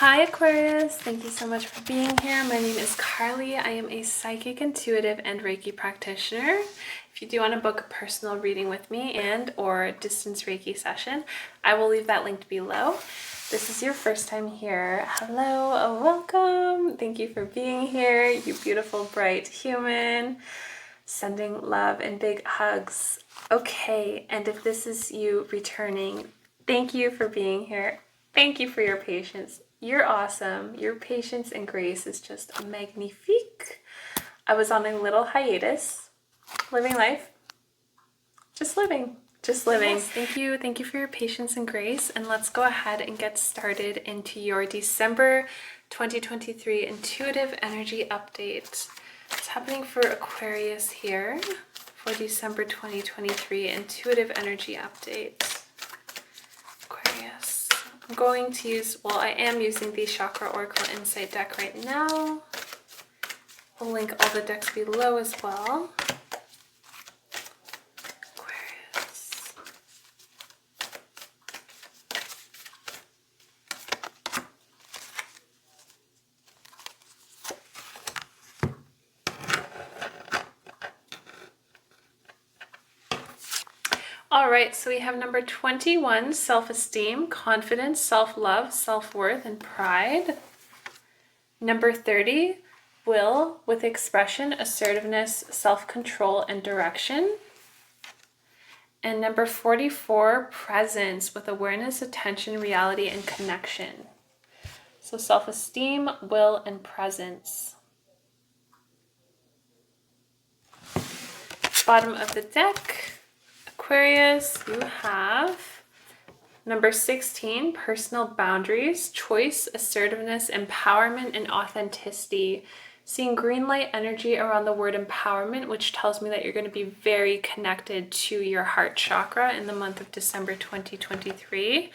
Hi Aquarius, thank you so much for being here. My name is Carly. I am a psychic, intuitive, and Reiki practitioner. If you do want to book a personal reading with me and or distance Reiki session, I will leave that linked below. This is your first time here. Hello, welcome. Thank you for being here, you beautiful, bright human. Sending love and big hugs. Okay, and if this is you returning, thank you for being here. Thank you for your patience. You're awesome. Your patience and grace is just magnifique. I was on a little hiatus, living life, just living. Yes, thank you for your patience and grace. And let's go ahead and get started into your December 2023 intuitive energy update. What's happening for Aquarius here for December 2023 intuitive energy update? Aquarius. I'm going to use, I am using the Chakra Oracle Insight deck right now. I'll link all the decks below as well. Aquarius. All right, so we have number 21, self-esteem, confidence, self-love, self-worth, and pride. Number 30, will with expression, assertiveness, self-control, and direction. And number 44, presence with awareness, attention, reality, and connection. So self-esteem, will, and presence. Bottom of the deck, Aquarius, you have number 16, personal boundaries, choice, assertiveness, empowerment, and authenticity. Seeing green light energy around the word empowerment, which tells me that you're going to be very connected to your heart chakra in the month of December 2023.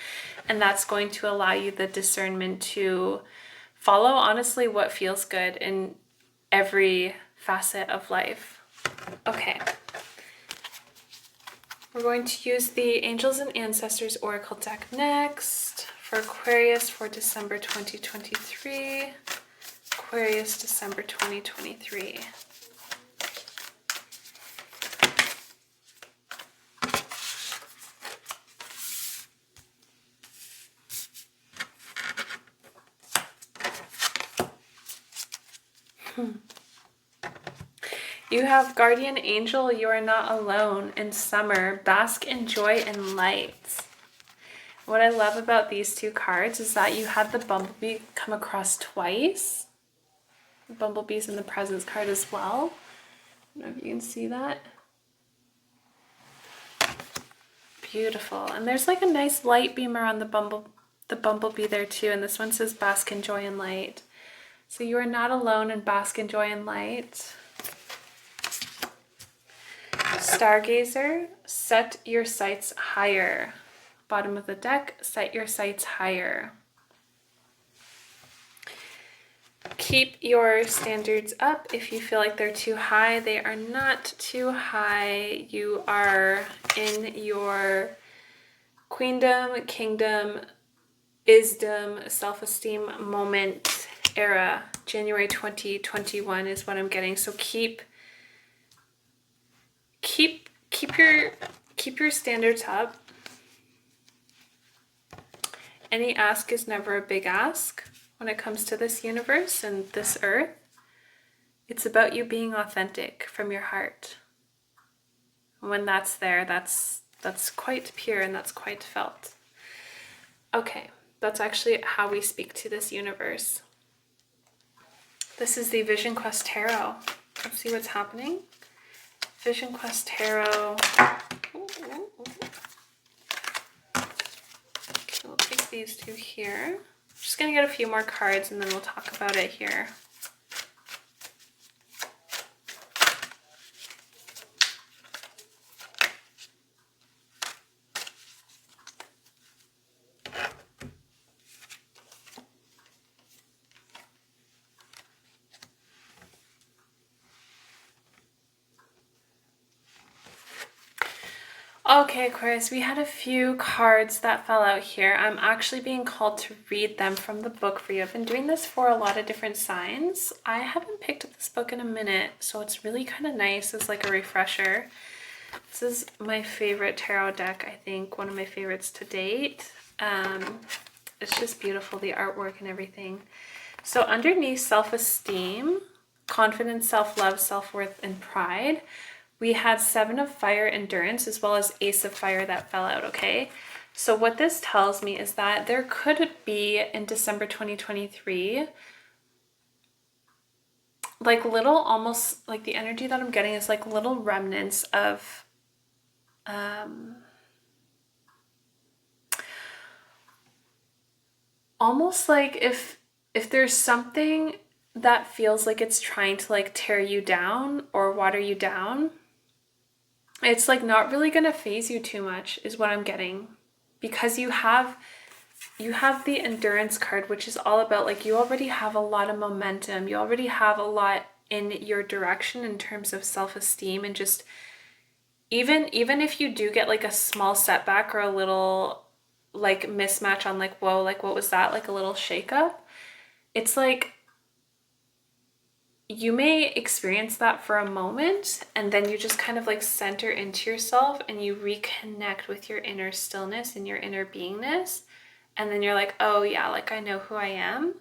And that's going to allow you the discernment to follow, honestly, what feels good in every facet of life. Okay. We're going to use the Angels and Ancestors Oracle deck next for Aquarius for December 2023. Aquarius, December 2023. You have Guardian Angel, you are not alone in summer. Bask in joy and light. What I love about these two cards is that you had the Bumblebee come across twice. The Bumblebee's in the Presence card as well. I don't know if you can see that. Beautiful. And there's like a nice light beam around the Bumblebee there too. And this one says bask in joy and light. So you are not alone in bask in joy and light. Stargazer, set your sights higher. Bottom of the deck, set your sights higher. Keep your standards up. If you feel like they're too high, they are not too high. You are in your queendom, kingdom, isdom, self-esteem moment era. January 2021 is what I'm getting. So keep your standards up. Any ask is never a big ask when it comes to this universe and this earth. It's about you being authentic from your heart. When that's there, that's quite pure and that's quite felt. Okay, that's actually how we speak to this universe. This is the Vision Quest Tarot. Let's see what's happening. Vision Quest Tarot. Okay, we'll take these two here. I'm just going to get a few more cards and then we'll talk about it here. Okay, Aquarius, we had a few cards that fell out here. I'm actually being called to read them from the book for you. I've been doing this for a lot of different signs. I haven't picked up this book in a minute, so it's really kind of nice as like a refresher. This is my favorite tarot deck, I think, one of my favorites to date. It's just beautiful, the artwork and everything. So underneath self-esteem, confidence, self-love, self-worth, and pride, we had Seven of Fire, endurance, as well as Ace of Fire that fell out, okay? So what this tells me is that there could be, in December 2023, like little, almost like the energy that I'm getting is like little remnants of almost like if there's something that feels like it's trying to like tear you down or water you down, it's like not really going to phase you too much is what I'm getting, because you have the endurance card, which is all about like you already have a lot of momentum, you already have a lot in your direction in terms of self-esteem, and just even if you do get like a small setback or a little like mismatch on like, whoa, like what was that, like a little shakeup, it's like you may experience that for a moment, and then you just kind of like center into yourself and you reconnect with your inner stillness and your inner beingness, and then you're like, oh yeah, like I know who I am,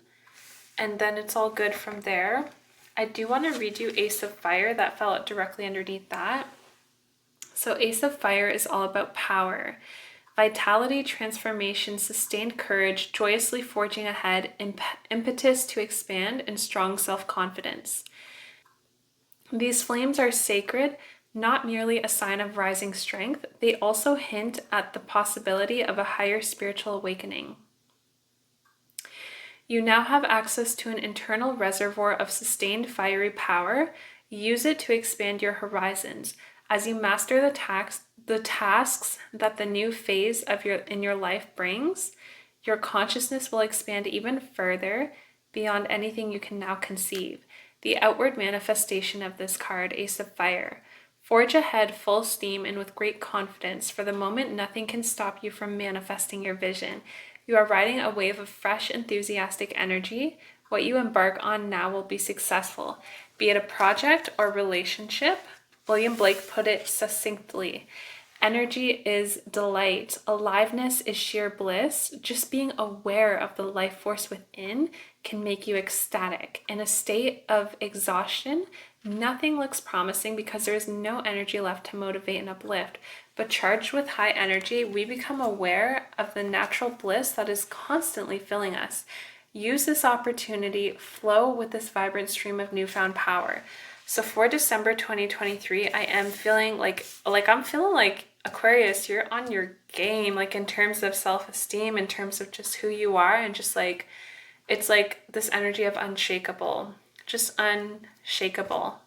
and then it's all good from there. I do want to read you Ace of Fire that fell out directly underneath that. So Ace of Fire is all about power, vitality, transformation, sustained courage, joyously forging ahead, impetus to expand, and strong self-confidence. These flames are sacred, not merely a sign of rising strength. They also hint at the possibility of a higher spiritual awakening. You now have access to an internal reservoir of sustained fiery power. Use it to expand your horizons. As you master the tasks that the new phase of your life brings, your consciousness will expand even further beyond anything you can now conceive. The outward manifestation of this card, Ace of Fire. Forge ahead full steam and with great confidence. For the moment, nothing can stop you from manifesting your vision. You are riding a wave of fresh, enthusiastic energy. What you embark on now will be successful, be it a project or relationship. William Blake put it succinctly. Energy is delight. Aliveness is sheer bliss. Just being aware of the life force within can make you ecstatic. In a state of exhaustion, nothing looks promising because there is no energy left to motivate and uplift. But charged with high energy, we become aware of the natural bliss that is constantly filling us. Use this opportunity, flow with this vibrant stream of newfound power. So for December 2023, I am feeling like I'm feeling like Aquarius, you're on your game, like in terms of self-esteem, in terms of just who you are, and just like, it's like this energy of unshakable, just unshakable.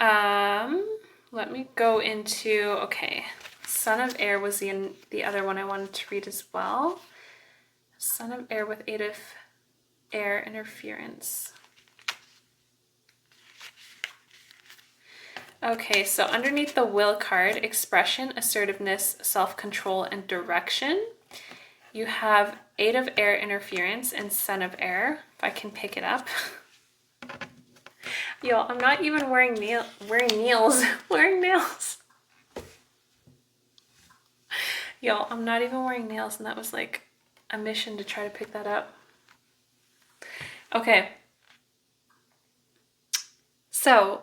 Let me go into, okay, Son of Air was the other one I wanted to read as well. Son of Air with Eight of Air interference. Okay, so underneath the Will card, expression, assertiveness, self-control, and direction, you have Eight of Air interference and Son of Air, if I can pick it up. Yo, I'm not even wearing nails. Yo, I'm not even wearing nails, and that was like a mission to try to pick that up. Okay. So,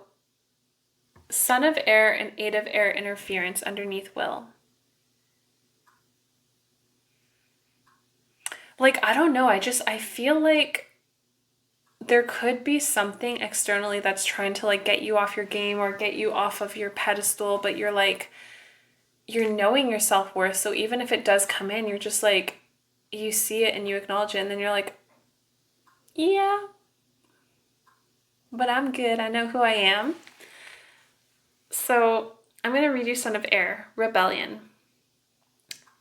Son of Air and Eight of Air interference underneath Will. Like, I don't know. I feel like there could be something externally that's trying to like get you off your game or get you off of your pedestal, but you're like, you're knowing your self-worth. So even if it does come in, you're just like, you see it and you acknowledge it, and then you're like, yeah, but I'm good. I know who I am. So I'm going to read you Son of Air, Rebellion.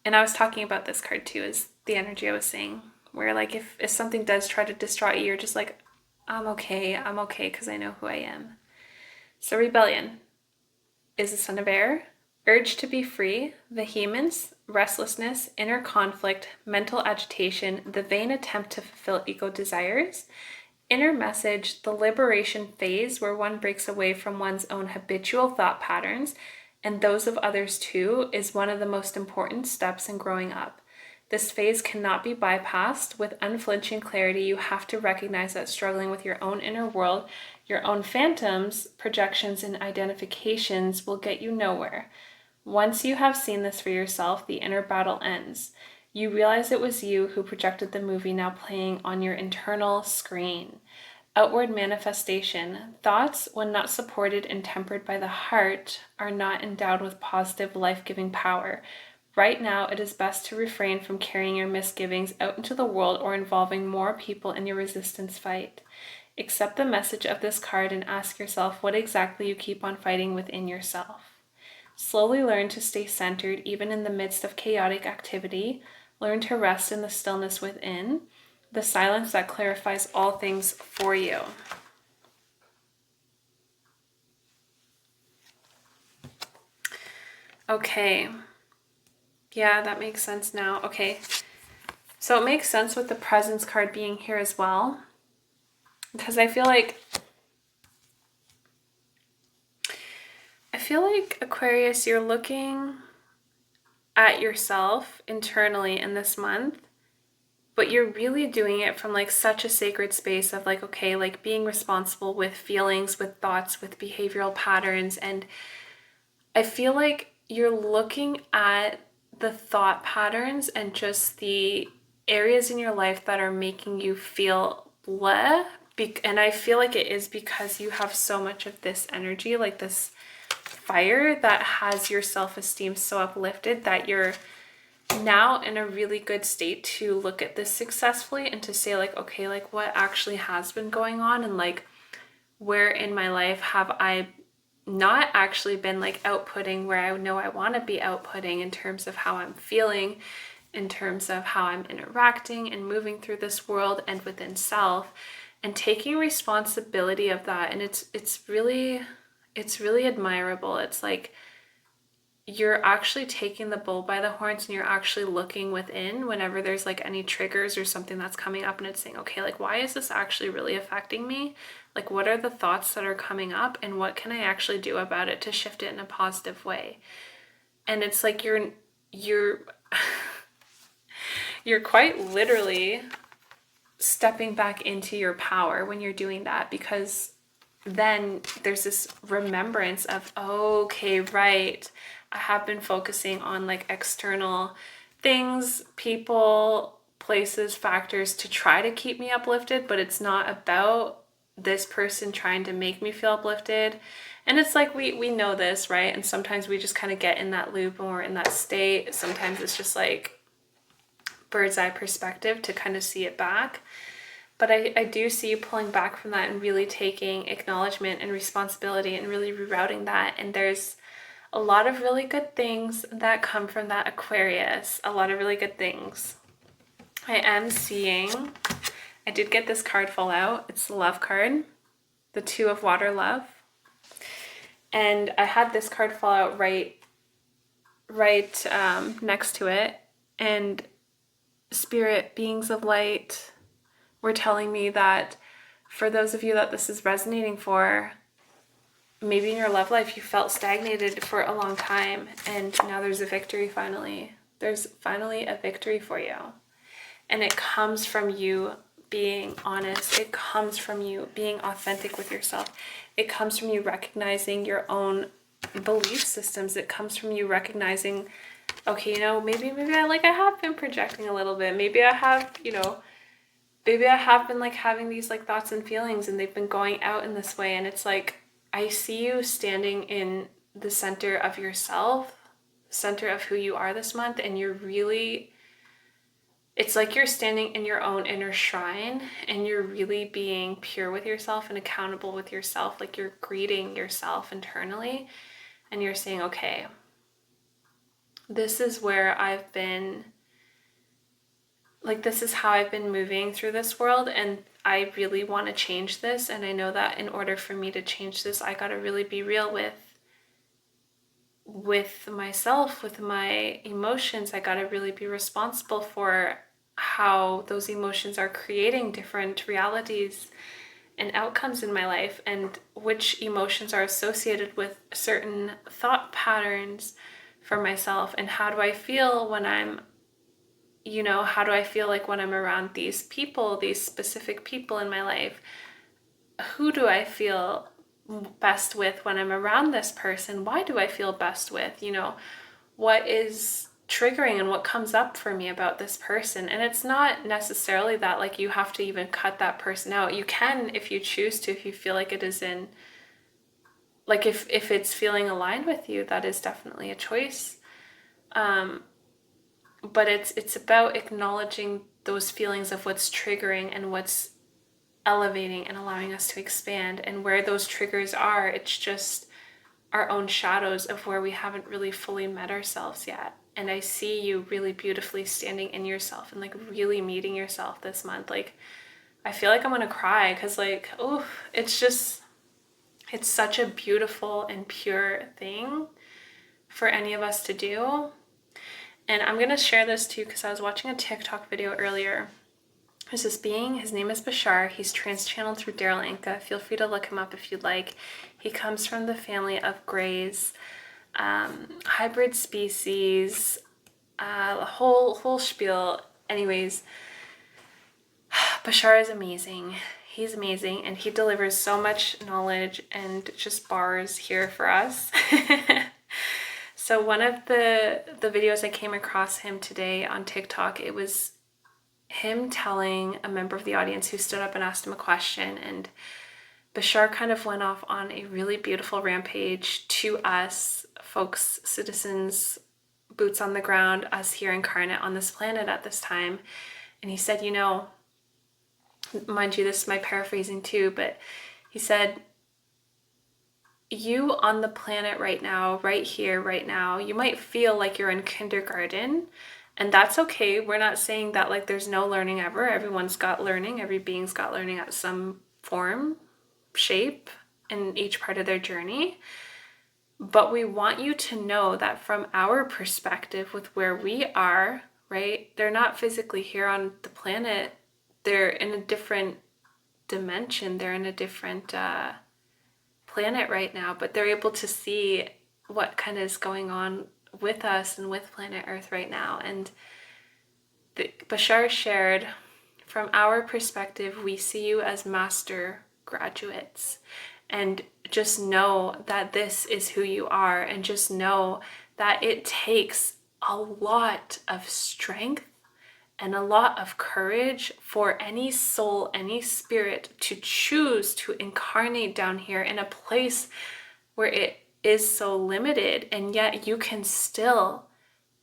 And I was talking about this card too, is the energy I was saying, where like if something does try to distract you, you're just like, I'm okay because I know who I am. So Rebellion is the Son of Air. Urge to be free, vehemence, restlessness, inner conflict, mental agitation, the vain attempt to fulfill ego desires. Inner message, the liberation phase where one breaks away from one's own habitual thought patterns and those of others too, is one of the most important steps in growing up. This phase cannot be bypassed. With unflinching clarity, you have to recognize that struggling with your own inner world, your own phantoms, projections, and identifications will get you nowhere. Once you have seen this for yourself, the inner battle ends. You realize it was you who projected the movie now playing on your internal screen. Outward manifestation. Thoughts, when not supported and tempered by the heart, are not endowed with positive, life-giving power. Right now, it is best to refrain from carrying your misgivings out into the world or involving more people in your resistance fight. Accept the message of this card and ask yourself what exactly you keep on fighting within yourself. Slowly learn to stay centered even in the midst of chaotic activity. Learn to rest in the stillness within, the silence that clarifies all things for you. Okay. Yeah, that makes sense now. Okay. So it makes sense with the presence card being here as well. Because I feel like Aquarius, you're looking at yourself internally in this month, but you're really doing it from like such a sacred space of like, okay, like being responsible with feelings, with thoughts, with behavioral patterns. And I feel like you're looking at the thought patterns and just the areas in your life that are making you feel bleh. And I feel like it is because you have so much of this energy, like this fire that has your self-esteem so uplifted that you're now in a really good state to look at this successfully and to say like, okay, like what actually has been going on, and like where in my life have I not actually been like outputting where I know I want to be outputting in terms of how I'm feeling, in terms of how I'm interacting and moving through this world and within self, and taking responsibility of that. And it's really admirable. It's like you're actually taking the bull by the horns and you're actually looking within whenever there's like any triggers or something that's coming up, and it's saying, okay, like why is this actually really affecting me? Like what are the thoughts that are coming up and what can I actually do about it to shift it in a positive way? And it's like you're you're quite literally stepping back into your power when you're doing that, because then there's this remembrance of, oh, okay, right, I have been focusing on like external things, people, places, factors to try to keep me uplifted, but it's not about this person trying to make me feel uplifted. And it's like we know this, right? And sometimes we just kind of get in that loop when we're in that state. Sometimes it's just like bird's eye perspective to kind of see it back. But I do see you pulling back from that and really taking acknowledgement and responsibility and really rerouting that. And there's a lot of really good things that come from that, Aquarius. A lot of really good things. I am seeing, I did get this card fall out. It's the love card, the Two of Water Love. And I had this card fall out right next to it. And spirit, beings of light, were telling me that for those of you that this is resonating for, maybe in your love life you felt stagnated for a long time, and now there's a victory finally. There's finally a victory for you. And it comes from you being honest. It comes from you being authentic with yourself. It comes from you recognizing your own belief systems. It comes from you recognizing, okay, maybe I have been projecting a little bit. Maybe I have, maybe I have been like having these like thoughts and feelings and they've been going out in this way. And it's like, I see you standing in the center of yourself, center of who you are this month. And you're really, it's like you're standing in your own inner shrine and you're really being pure with yourself and accountable with yourself. Like you're greeting yourself internally and you're saying, okay, this is where I've been, like, this is how I've been moving through this world, and I really want to change this. And I know that in order for me to change this, I got to really be real with with myself, with my emotions. I got to really be responsible for how those emotions are creating different realities and outcomes in my life, and which emotions are associated with certain thought patterns for myself, and how do I feel when I'm, how do I feel like when I'm around these people, these specific people in my life? Who do I feel best with when I'm around this person? Why do I feel best with? What is triggering and what comes up for me about this person? And it's not necessarily that like you have to even cut that person out. You can, if you choose to, if you feel like it is in, like if it's feeling aligned with you, that is definitely a choice. But it's about acknowledging those feelings of what's triggering and what's elevating and allowing us to expand. And where those triggers are, it's just our own shadows of where we haven't really fully met ourselves yet. And I see you really beautifully standing in yourself and like really meeting yourself this month. Like, I feel like I'm gonna cry because like, oh, it's such a beautiful and pure thing for any of us to do. And I'm gonna share this too because I was watching a TikTok video earlier. There's this being, his name is Bashar. He's trans-channeled through Daryl Inca. Feel free to look him up if you'd like. He comes from the family of greys, hybrid species, the whole spiel. Anyways, Bashar is amazing. He's amazing, and he delivers so much knowledge and just bars here for us. So one of the videos I came across him today on TikTok, it was him telling a member of the audience who stood up and asked him a question, and Bashar kind of went off on a really beautiful rampage to us folks, citizens, boots on the ground, us here incarnate on this planet at this time. And he said, mind you, this is my paraphrasing too, but he said, you on the planet right now, right here, right now, you might feel like you're in kindergarten. And that's okay. We're not saying that like there's no learning ever. Everyone's got learning. Every being's got learning at some form, shape, in each part of their journey. But we want you to know that from our perspective with where we are, right? They're not physically here on the planet. They're in a different dimension. They're in a different planet right now, but they're able to see what kind of is going on with us and with planet Earth right now. And Bashar shared, from our perspective, we see you as master graduates, and just know that this is who you are, and just know that it takes a lot of strength and a lot of courage for any soul, any spirit to choose to incarnate down here in a place where it is so limited, and yet you can still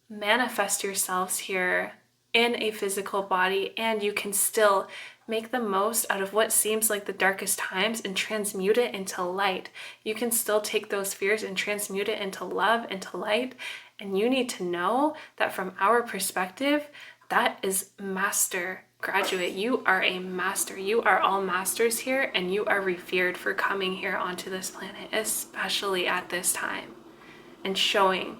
manifest yourselves here in a physical body, and you can still make the most out of what seems like the darkest times and transmute it into light. You can still take those fears and transmute it into love, into light. And you need to know that from our perspective, that is master graduate. You are a master. You are all masters here, and you are revered for coming here onto this planet, especially at this time, and showing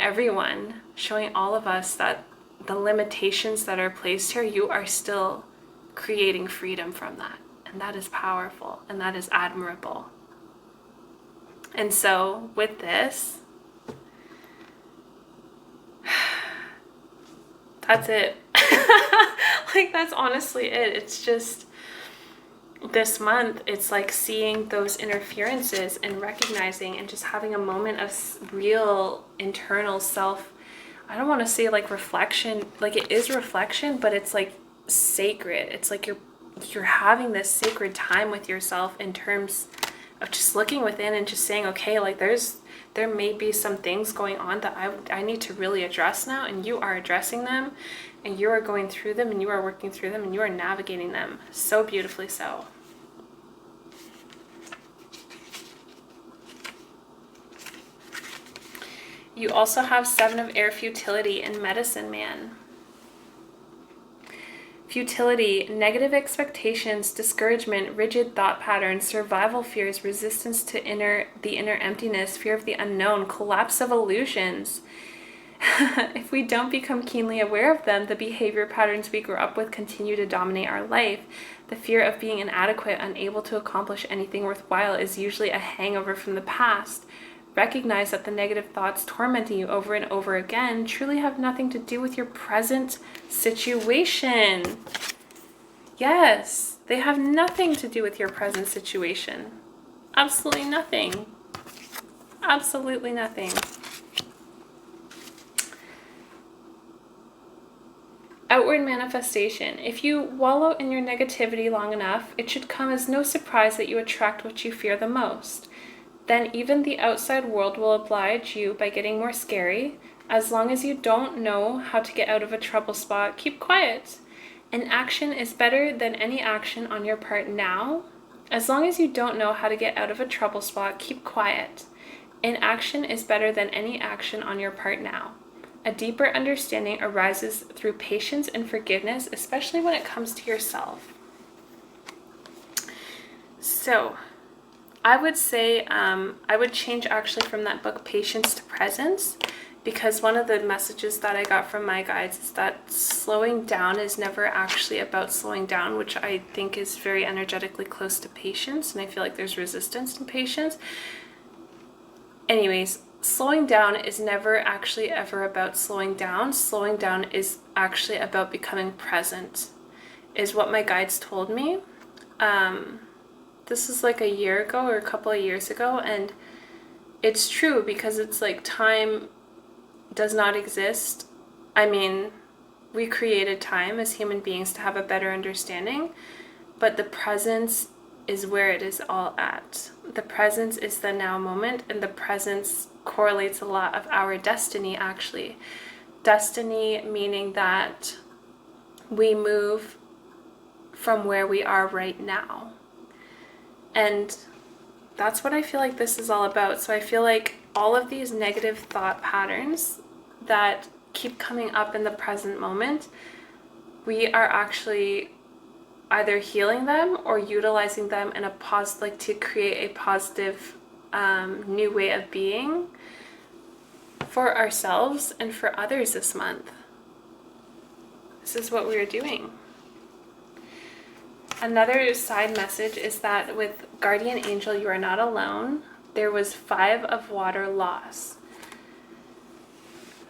everyone, showing all of us that the limitations that are placed here, you are still creating freedom from that. And that is powerful, and that is admirable. And so with this, that's it. Like, that's honestly it. It's just this month, it's like seeing those interferences and recognizing and just having a moment of real internal self. I don't want to say like reflection, like it is reflection, but it's like sacred. It's like you're having this sacred time with yourself in terms of just looking within and just saying, okay, like there may be some things going on that I need to really address now, and you are addressing them, and you are going through them, and you are working through them, and you are navigating them so beautifully so. You also have 7 of Air Futility and Medicine Man. futility, negative expectations, discouragement, rigid thought patterns, survival fears, resistance to the inner emptiness, fear of the unknown, collapse of illusions. If we don't become keenly aware of them, the behavior patterns we grew up with continue to dominate our life. The fear of being inadequate, unable to accomplish anything worthwhile, is usually a hangover from the past. Recognize that the negative thoughts tormenting you over and over again truly have nothing to do with your present situation. Yes, they have nothing to do with your present situation. Absolutely nothing. Absolutely nothing. Outward manifestation. If you wallow in your negativity long enough, it should come as no surprise that you attract what you fear the most. Then even the outside world will oblige you by getting more scary. As long as you don't know how to get out of a trouble spot, keep quiet. Inaction is better than any action on your part now. As long as you don't know how to get out of a trouble spot, keep quiet. Inaction is better than any action on your part now. A deeper understanding arises through patience and forgiveness, especially when it comes to yourself. So, I would say I would change actually from that book, Patience, to Presence, because one of the messages that I got from my guides is that slowing down is never actually about slowing down, which I think is very energetically close to patience, and I feel like there's resistance in patience. Anyways, slowing down is never actually ever about slowing down. Slowing down is actually about becoming present, is what my guides told me. This is like a year ago or a couple of years ago, and it's true because it's like time does not exist. I mean, we created time as human beings to have a better understanding, but the presence is where it is all at. The presence is the now moment, and the presence correlates a lot of our destiny, actually. Destiny meaning that we move from where we are right now. And that's what I feel like this is all about. So I feel like all of these negative thought patterns that keep coming up in the present moment, we are actually either healing them or utilizing them in a like to create a positive new way of being for ourselves and for others this month. This is what we are doing. Another side message is that with Guardian Angel, you are not alone. There was 5 of water loss.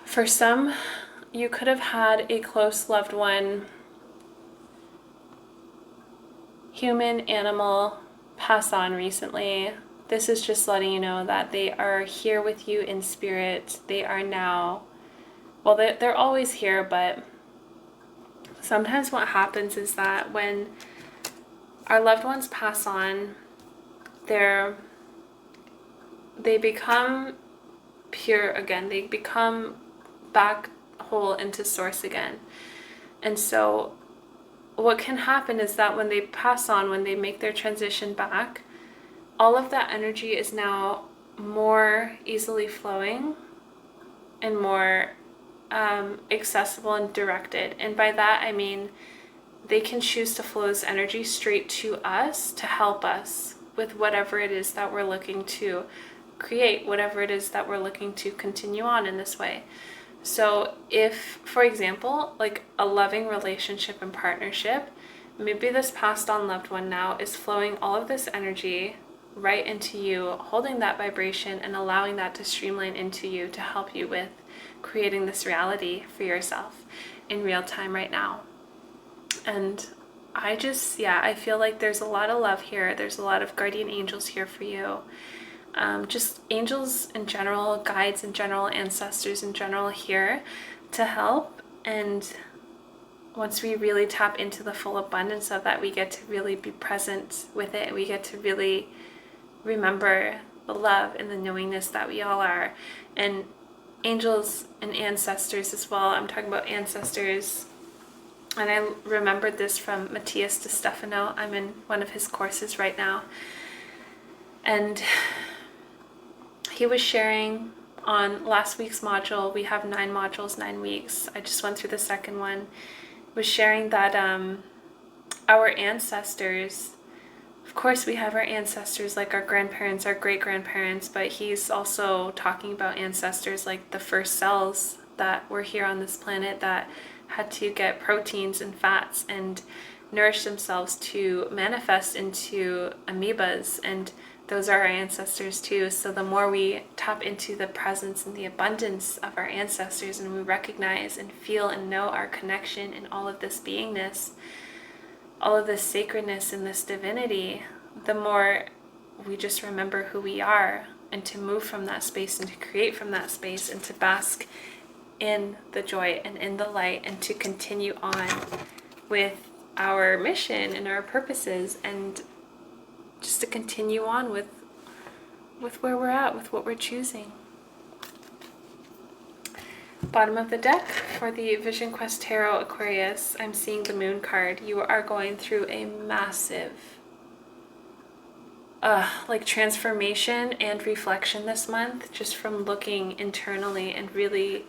For some, you could have had a close loved one, human, animal, pass on recently. This is just letting you know that they are here with you in spirit. They are now, well, they're always here, but sometimes what happens is that when our loved ones pass on, they become pure again. They become back whole into source again. And so what can happen is that when they pass on, when they make their transition back, all of that energy is now more easily flowing and more accessible and directed. And by that, I mean they can choose to flow this energy straight to us to help us with whatever it is that we're looking to create, whatever it is that we're looking to continue on in this way. So if, for example, like a loving relationship and partnership, maybe this passed on loved one now is flowing all of this energy right into you, holding that vibration and allowing that to streamline into you to help you with creating this reality for yourself in real time right now. And I feel like there's a lot of love here. There's a lot of guardian angels here for you. Just angels in general, guides in general, ancestors in general here to help. And once we really tap into the full abundance of that, we get to really be present with it. We get to really remember the love and the knowingness that we all are. And angels and ancestors as well. I'm talking about ancestors. And I remembered this from Matthias de Stefano. I'm in one of his courses right now. And he was sharing on last week's module. We have 9 modules, 9 weeks. I just went through the second one. was sharing that our ancestors, of course we have our ancestors like our grandparents, our great-grandparents, but he's also talking about ancestors like the first cells that were here on this planet that had to get proteins and fats and nourish themselves to manifest into amoebas, and those are our ancestors too. So the more we tap into the presence and the abundance of our ancestors, and we recognize and feel and know our connection in all of this beingness, all of this sacredness and this divinity, the more we just remember who we are, and to move from that space and to create from that space and to bask in the joy and in the light, and to continue on with our mission and our purposes, and just to continue on with where we're at, with what we're choosing. Bottom of the deck for the Vision Quest Tarot Aquarius, I'm seeing the Moon card. You are going through a massive like transformation and reflection this month, just from looking internally and really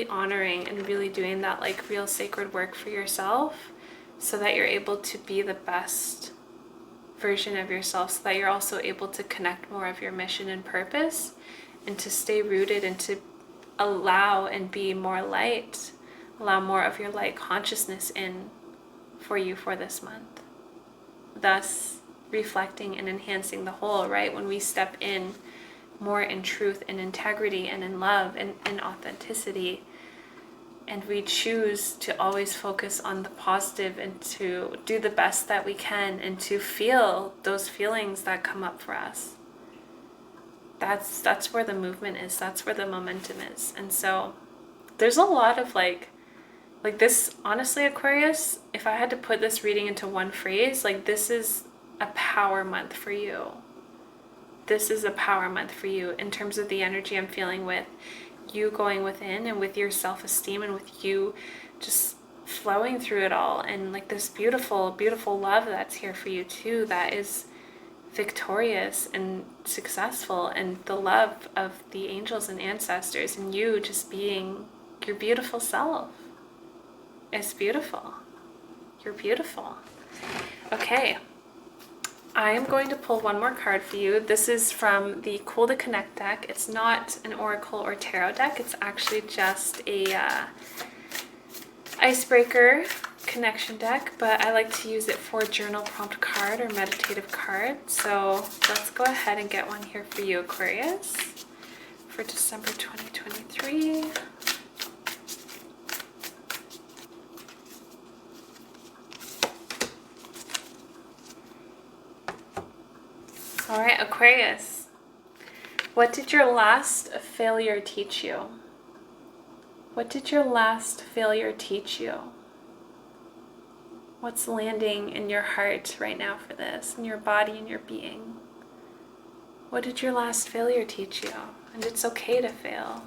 honoring and really doing that like real sacred work for yourself, so that you're able to be the best version of yourself, so that you're also able to connect more of your mission and purpose, and to stay rooted, and to allow and be more light, allow more of your light consciousness in for you for this month, thus reflecting and enhancing the whole, right? When we step in more in truth and integrity and in love and in authenticity, and we choose to always focus on the positive and to do the best that we can, and to feel those feelings that come up for us, that's where the movement is, that's where the momentum is. And so there's a lot of like this, honestly, Aquarius, if I had to put this reading into one phrase, like, this is a power month for you. This is a power month for you in terms of the energy I'm feeling, with you going within and with your self-esteem, and with you just flowing through it all, and like this beautiful, beautiful love that's here for you too, that is victorious and successful, and the love of the angels and ancestors, and you just being your beautiful self. It's beautiful. You're beautiful. Okay. I am going to pull one more card for you. This is from the Cool to Connect deck. It's not an oracle or tarot deck. It's actually just a icebreaker connection deck, but I like to use it for journal prompt card or meditative card. So let's go ahead and get one here for you, Aquarius, for December 2023. All right, Aquarius, what did your last failure teach you? What did your last failure teach you? What's landing in your heart right now for this, in your body and your being? What did your last failure teach you? And it's okay to fail.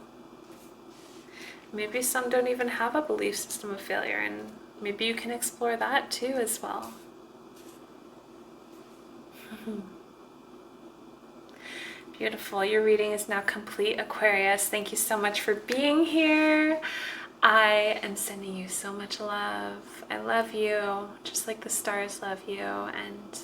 Maybe some don't even have a belief system of failure, and maybe you can explore that too as well. Beautiful. Your reading is now complete, Aquarius. Thank you so much for being here. I am sending you so much love. I love you, just like the stars love you. And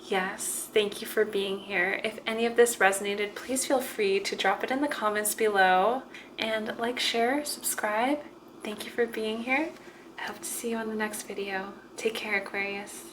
yes, thank you for being here. If any of this resonated, please feel free to drop it in the comments below. And like, share, subscribe. Thank you for being here. I hope to see you on the next video. Take care, Aquarius.